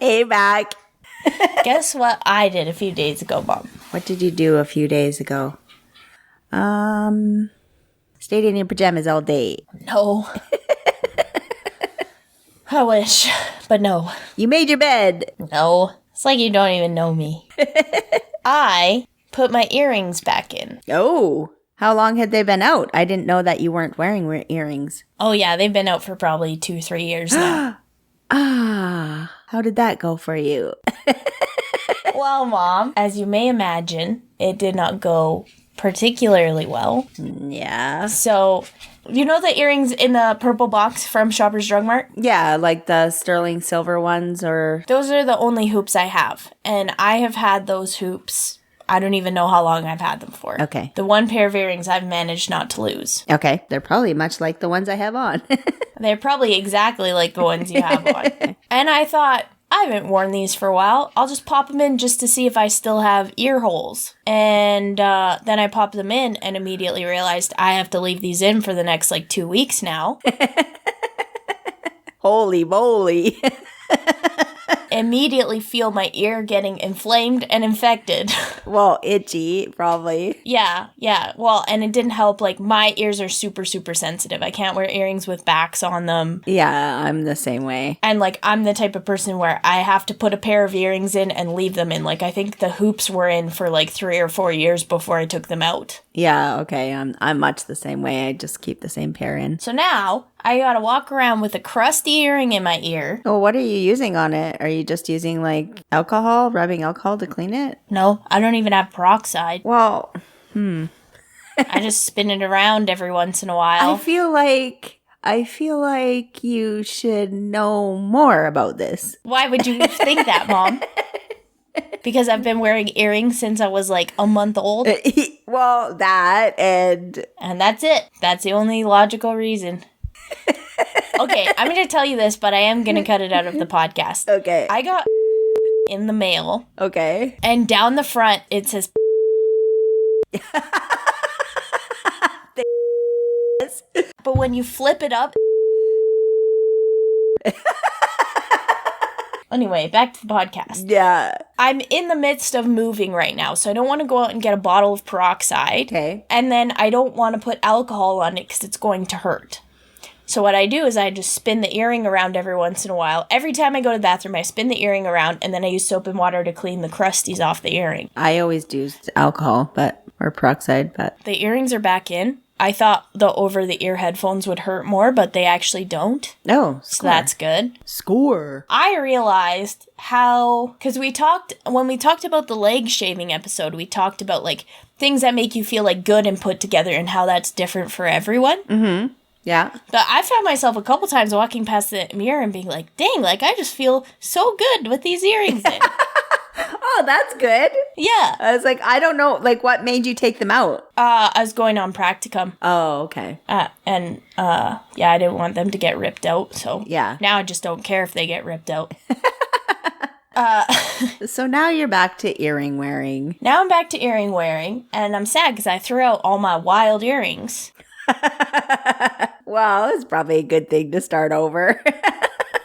Hey, Mac. Guess what I did a few days ago, Mom? What did you do a few days ago? Stayed in your pajamas all day. No. I wish, but no. You made your bed. No. It's like you don't even know me. I put my earrings back in. Oh, how long had they been out? I didn't know that you weren't wearing earrings. Oh, yeah, they've been out for probably 2-3 years now. How did that go for you? Well, Mom, as you may imagine, it did not go particularly well. Yeah. So, you know the earrings in the purple box from Shoppers Drug Mart? Yeah, like the sterling silver ones or... Those are the only hoops I have. And I have had those hoops. I don't even know how long I've had them for. Okay. The one pair of earrings I've managed not to lose. Okay. They're probably much like the ones I have on. They're probably exactly like the ones you have on. And I thought, I haven't worn these for a while. I'll just pop them in just to see if I still have ear holes. And then I popped them in and immediately realized I have to leave these in for the next 2 weeks now. Holy moly. Immediately feel my ear getting inflamed and infected. Well, itchy, probably. Yeah. Well, and it didn't help. My ears are super, super sensitive. I can't wear earrings with backs on them. Yeah, I'm the same way. And, I'm the type of person where I have to put a pair of earrings in and leave them in. I think the hoops were in for, 3 or 4 years before I took them out. Yeah, okay. I'm much the same way. I just keep the same pair in. So now, I gotta walk around with a crusty earring in my ear. Oh, what are you using on it? Are you just using, alcohol, rubbing alcohol to clean it? No, I don't even have peroxide. Well, I just spin it around every once in a while. I feel like you should know more about this. Why would you think that, Mom? Because I've been wearing earrings since I was a month old. Well, that and that's it. That's the only logical reason. Okay, I'm going to tell you this, but I am going to cut it out of the podcast. Okay. I got in the mail. Okay. And down the front, it says... But when you flip it up... Anyway, back to the podcast. Yeah. I'm in the midst of moving right now, so I don't want to go out and get a bottle of peroxide. Okay. And then I don't want to put alcohol on it because it's going to hurt. So what I do is I just spin the earring around every once in a while. Every time I go to the bathroom, I spin the earring around, and then I use soap and water to clean the crusties off the earring. I always do alcohol, or peroxide, but... The earrings are back in. I thought the over-the-ear headphones would hurt more, but they actually don't. Oh, score. So that's good. Score. I realized how... Because when we talked about the leg shaving episode, we talked about, things that make you feel, good and put together and how that's different for everyone. Mm-hmm. Yeah. But I found myself a couple times walking past the mirror and being like, dang, I just feel so good with these earrings in. Oh, that's good. Yeah. I was I don't know, what made you take them out? I was going on practicum. Oh, okay. Yeah, I didn't want them to get ripped out, so yeah. Now I just don't care if they get ripped out. So now you're back to earring wearing. Now I'm back to earring wearing, and I'm sad because I threw out all my wild earrings. Well, it's probably a good thing to start over.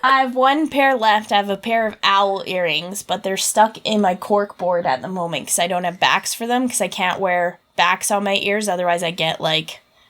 I have one pair left. I have a pair of owl earrings, but they're stuck in my cork board at the moment because I don't have backs for them because I can't wear backs on my ears. Otherwise, I get I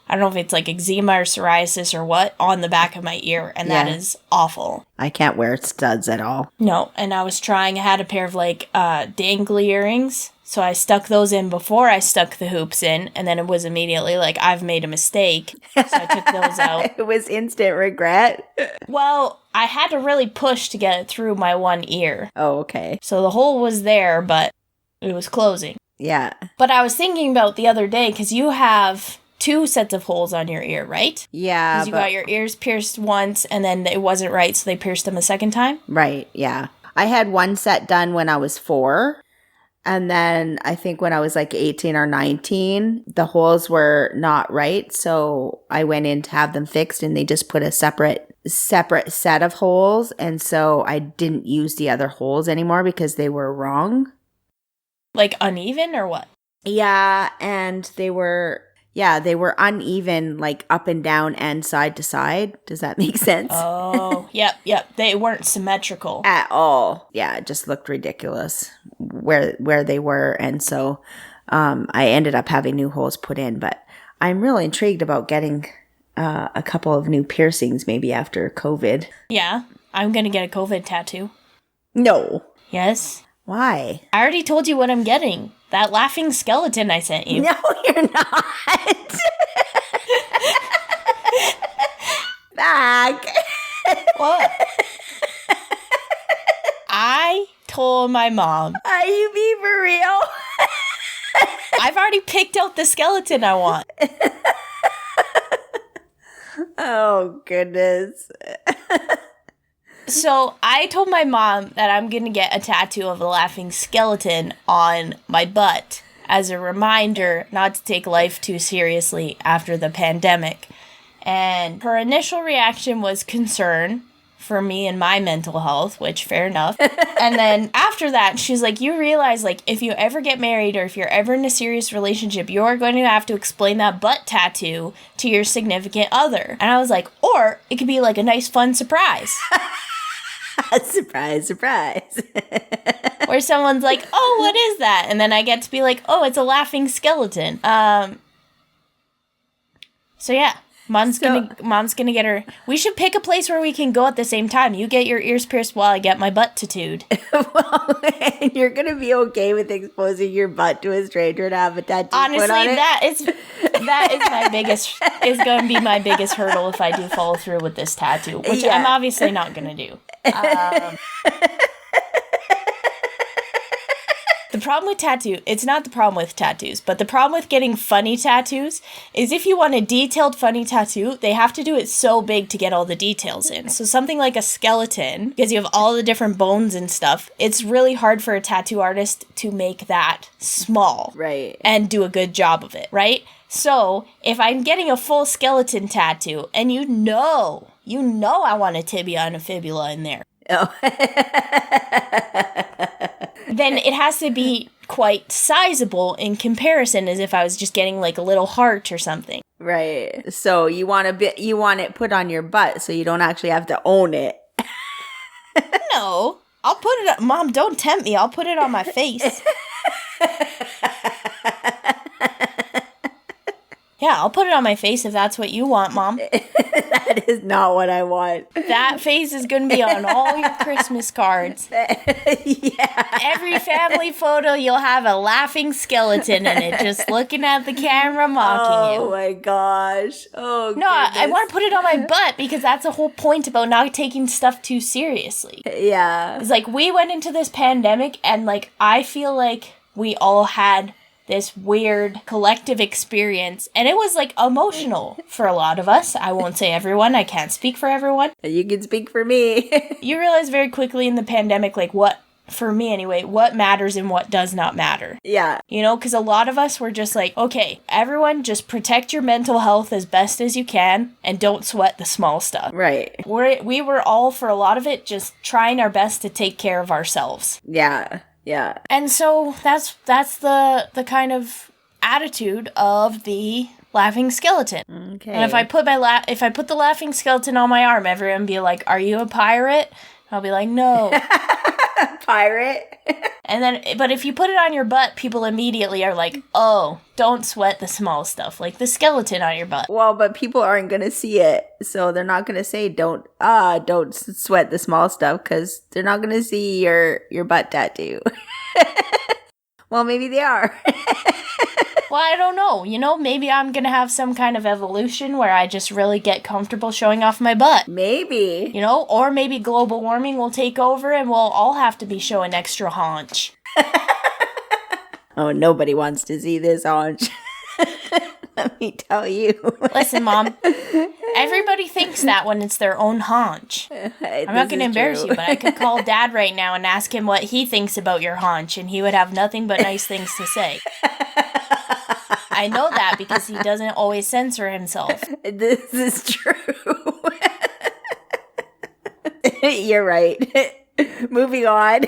don't know if it's eczema or psoriasis or what on the back of my ear, and that is awful. I can't wear studs at all. No, and I was trying. I had a pair of dangly earrings. So I stuck those in before I stuck the hoops in, and then it was immediately I've made a mistake. So I took those out. It was instant regret. Well, I had to really push to get it through my one ear. Oh, okay. So the hole was there, but it was closing. Yeah. But I was thinking about the other day, because you have 2 sets of holes on your ear, right? Yeah. Because you got your ears pierced once, and then it wasn't right, so they pierced them a second time? Right, yeah. I had one set done when I was 4. And then I think when I was 18 or 19, the holes were not right. So I went in to have them fixed, and they just put a separate set of holes. And so I didn't use the other holes anymore because they were wrong. Uneven or what? Yeah. And they were, Yeah, they were uneven, like up and down and side to side. Does that make sense? Oh, yep. They weren't symmetrical. At all. Yeah, it just looked ridiculous where they were. And so I ended up having new holes put in. But I'm really intrigued about getting a couple of new piercings maybe after COVID. Yeah, I'm going to get a COVID tattoo. No. Yes. Why? I already told you what I'm getting. That laughing skeleton I sent you. No, you're not. Back. What? I told my mom. Are you being for real? I've already picked out the skeleton I want. Oh, goodness. So I told my mom that I'm going to get a tattoo of a laughing skeleton on my butt as a reminder not to take life too seriously after the pandemic. And her initial reaction was concern for me and my mental health, which fair enough. And then after that, she's like, you realize, like, if you ever get married or if you're ever in a serious relationship, you're going to have to explain that butt tattoo to your significant other. And I was like, or it could be like a nice fun surprise. Surprise, surprise. Where someone's like, oh, what is that? And then I get to be like, oh, it's a laughing skeleton. So yeah, mom's gonna get her. We should pick a place where we can go at the same time. You get your ears pierced while I get my butt tattooed. Well, and you're gonna be okay with exposing your butt to a stranger to have a tattoo Honestly, put on it? that is going to be my biggest hurdle if I do follow through with this tattoo, which Yeah. I'm obviously not going to do. The problem with it's not the problem with tattoos, but the problem with getting funny tattoos is if you want a detailed funny tattoo, they have to do it so big to get all the details in. So something like a skeleton, because you have all the different bones and stuff, it's really hard for a tattoo artist to make that small. Right. And do a good job of it, right? So if I'm getting a full skeleton tattoo and you know I want a tibia and a fibula in there. Oh. Then it has to be quite sizable in comparison as if I was just getting like a little heart or something. Right. So you want it put on your butt so you don't actually have to own it. No, I'll put it on. Mom, don't tempt me. I'll put it on my face. Yeah, I'll put it on my face if that's what you want, Mom. That is not what I want. That face is going to be on all your Christmas cards. Yeah. Every family photo, you'll have a laughing skeleton in it, just looking at the camera, mocking you. Oh my gosh. Oh, No, I goodness. want to put it on my butt because that's the whole point about not taking stuff too seriously. Yeah. It's like we went into this pandemic and like I feel like we all had this weird collective experience and it was like emotional for a lot of us. I won't say everyone. I can't speak for everyone. You can speak for me. You realize very quickly in the pandemic, like what, for me anyway, what matters and what does not matter. Yeah. You know, because a lot of us were just like, okay, everyone just protect your mental health as best as you can and don't sweat the small stuff. Right. We were all, for a lot of it, just trying our best to take care of ourselves. Yeah. Yeah. And so that's the kind of attitude of the laughing skeleton. Okay. And if I put the laughing skeleton on my arm, everyone would be like, "Are you a pirate?" I'll be like, "No." Pirate. And then, but if you put it on your butt, people immediately are like, "Oh, don't sweat the small stuff, like the skeleton on your butt." Well, but people aren't going to see it. So they're not going to say don't sweat the small stuff because they're not going to see your butt tattoo. Well, maybe they are. Well, I don't know. You know, maybe I'm going to have some kind of evolution where I just really get comfortable showing off my butt. Maybe. You know, or maybe global warming will take over and we'll all have to be showing extra haunch. Oh, nobody wants to see this haunch. Let me tell you. Listen, Mom. Everybody thinks that when it's their own haunch. I'm not going to embarrass you, but I could call Dad right now and ask him what he thinks about your haunch, and he would have nothing but nice things to say. I know that because he doesn't always censor himself. This is true. You're right. Moving on.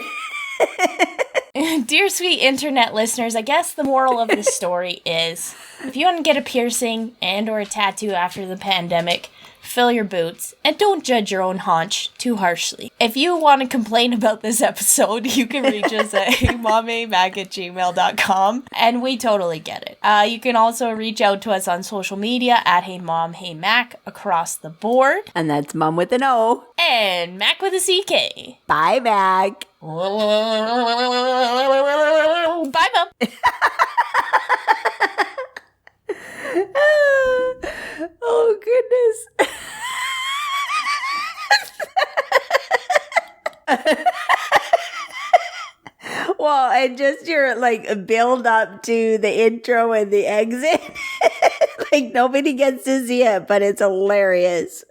Dear sweet internet listeners, I guess the moral of the story is if you want to get a piercing and or a tattoo after the pandemic, fill your boots and don't judge your own haunch too harshly. If you want to complain about this episode, you can reach us at heymommymack@gmail.com and we totally get it. You can also reach out to us on social media at heymomheymack across the board. And that's Mom with an O. And Mac with a CK. Bye, Mac. Bye, Mom. Oh, goodness. Well, and just your, like, build up to the intro and the exit. Like, nobody gets to see it, but it's hilarious.